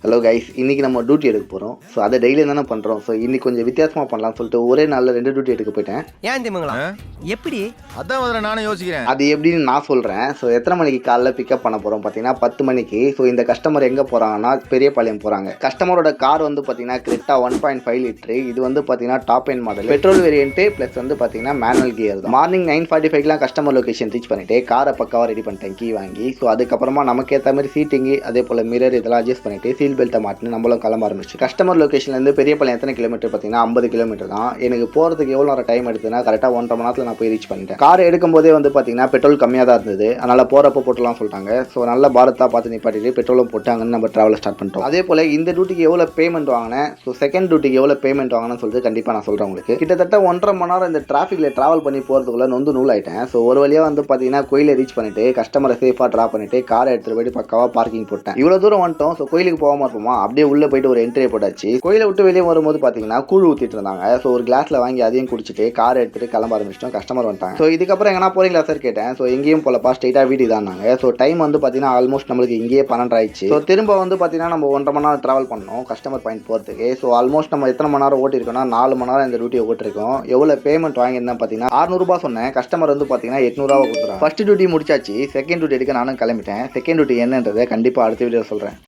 Hello guys, இன்னைக்கு நம்ம duty எடுக்க போகிறோம். ஸோ அதை டெய்லி தானே பண்ணுறோம். ஸோ இன்னைக்கு கொஞ்சம் வித்தியாசமாக பண்ணலாம்னு சொல்லிட்டு ஒரே நாளில் 2 டியூட்டி எடுக்க போயிட்டேன். ஏன் திமுங்களா எப்படி அதான் முதல்ல நானும் யோசிக்கிறேன். அது எப்படின்னு நான் சொல்கிறேன். ஸோ எத்தனை மணிக்கு காலைல பிக்கப் பண்ண போகிறோம் பார்த்தீங்கன்னா 10 மணிக்கு. ஸோ இந்த கஸ்டமர் எங்கே போகிறாங்கன்னா பெரியபாளையம் போகிறாங்க. கஸ்டமரோட கார் வந்து பார்த்தீங்கன்னா கரெக்டாக 1.5 லிட்டரு. இது வந்து பார்த்தீங்கன்னா top end model petrol variant plus வந்து பார்த்தீங்கன்னா மேனுவல் கியர் தான். மார்னிங் 9:45லாம் கஸ்டமர் லொக்கேஷன் ரீச் பண்ணிவிட்டு காரை பக்காவாக ரெடி பண்ணிட்டேன் கீ வாங்கி. ஸோ அதுக்கப்புறமா நமக்கு ஏற்ற மாதிரி சீட்டிங்கு அதே போல் மிரர் இதெல்லாம் அட்ஜஸ்ட் பண்ணிவிட்டு சீல் பெல்ட்டை மாட்டினு நம்மளும் கிளம்ப ஆரம்பிச்சு. கஸ்டமர் லொகேஷன்லேருந்து பெரியபாளையம் எத்தனை கிலோமீட்டர் பார்த்தீங்கன்னா 50 கிலோமீட்டர் தான். எனக்கு போகிறதுக்கு எவ்வளோ நேரம் டைம் எடுத்துன்னா கரெக்டாக 1.5 மணி நேரத்தில் நான் போய் ரீச் பண்ணிட்டேன். கார் எடுக்கும் போதே வந்து பார்த்தீங்கன்னா பெட்ரோல் கம்மியாக தான் இருந்தது. அதனால் போகிறப்ப போட்டுலாம் சொல்லிட்டாங்க. ஸோ நல்ல பாரத்தாக பார்த்து நிப்பாட்டிட்டு பெட்ரோலும் போட்டாங்கன்னு நம்ம ட்ராவலை ஸ்டார்ட் பண்ணிட்டோம். அதே போல் இந்த டியூட்டிக்கு எவ்வளோ பேமெண்ட் வாங்கினேன், ஸோ செகண்ட் டியூட்டிக்கு எவ்வளோ பேமெண்ட் வாங்கினேன்னு சொல்லிட்டு கண்டிப்பாக நான் சொல்கிறேன் உங்களுக்கு. கிட்டத்தட்ட 1.5 மணி நேரம் இந்த டிராஃபிக்கில் ட்ராவல் பண்ணி போகிறதுக்குள்ள நொந்து நூல் ஆகிட்டேன். ஸோ ஒரு வழியாக வந்து பார்த்தீங்கன்னா கோயிலை ரீச் பண்ணிட்டு கஸ்டமரை சேஃபாக ட்ராப் பண்ணிட்டு காரை எடுத்துகிட்டு போயிட்டு பக்காவாக பார்க்கிங் போட்டேன். இவ்வளோ தூரம் வந்துட்டோம். ஸோ கோயிலுக்கு போகாமல் இருப்போமா, அப்படியே உள்ளே போயிட்டு ஒரு என்ட்ரி போட்டாச்சு. கோயிலை விட்டு வெளியே வரும்போது பார்த்தீங்கன்னா கூழ் ஊற்றிட்டு இருந்தாங்க. ஸோ ஒரு கிளாஸில் வாங்கி அதையும் குடிச்சிட்டு கார் எடுத்துகிட்டு கிளம்ப ஆரம்பிச்சிட்டோம். கஸ்டமர் வந்துட்டாங்க. ஸோ இதுக்கப்புறம் எங்கன்னா போறீங்களா சார் கேட்டேன். ஸோ எங்கேயும் போலப்பா, ஸ்ட்ரெயிட்டாக வீடு தானாங்க. ஸோ டைம் வந்து பார்த்தீங்கன்னா ஆல்மோஸ்ட் நம்மளுக்கு இங்கேயே 12 ஆயிடுச்சு. ஸோ திரும்ப வந்து பார்த்தீங்கன்னா நம்ம 1.5 மணி நேரம் ட்ராவல் பண்ணோம் கஸ்டமர் பாயிண்ட் போகிறதுக்கு. ஸோ ஆல்மோஸ்ட் நம்ம எத்தனை மணி நேரம் ஓட்டிருக்கோம்னா 4 மணி நேரம் இந்த டியூட்டியை ஓட்டிருக்கோம். எவ்வளோ பேமெண்ட் வாங்கியிருந்தேன் பார்த்தீங்கன்னா 600 ரூபாய் சொன்னேன். கஸ்டமர் வந்து பார்த்தீங்கன்னா 800 ரூபா கொடுத்துறாங்க. ஃபர்ஸ்ட் டியூட்டி முடிச்சாச்சு. செகண்ட் டியூட்டி எடுக்க நானும் கிளம்பிட்டேன். செகண்ட் டியூட்டி என்னன்றதை கண்டிப்பாக அடுத்த வீடியோ சொல்கிறேன்.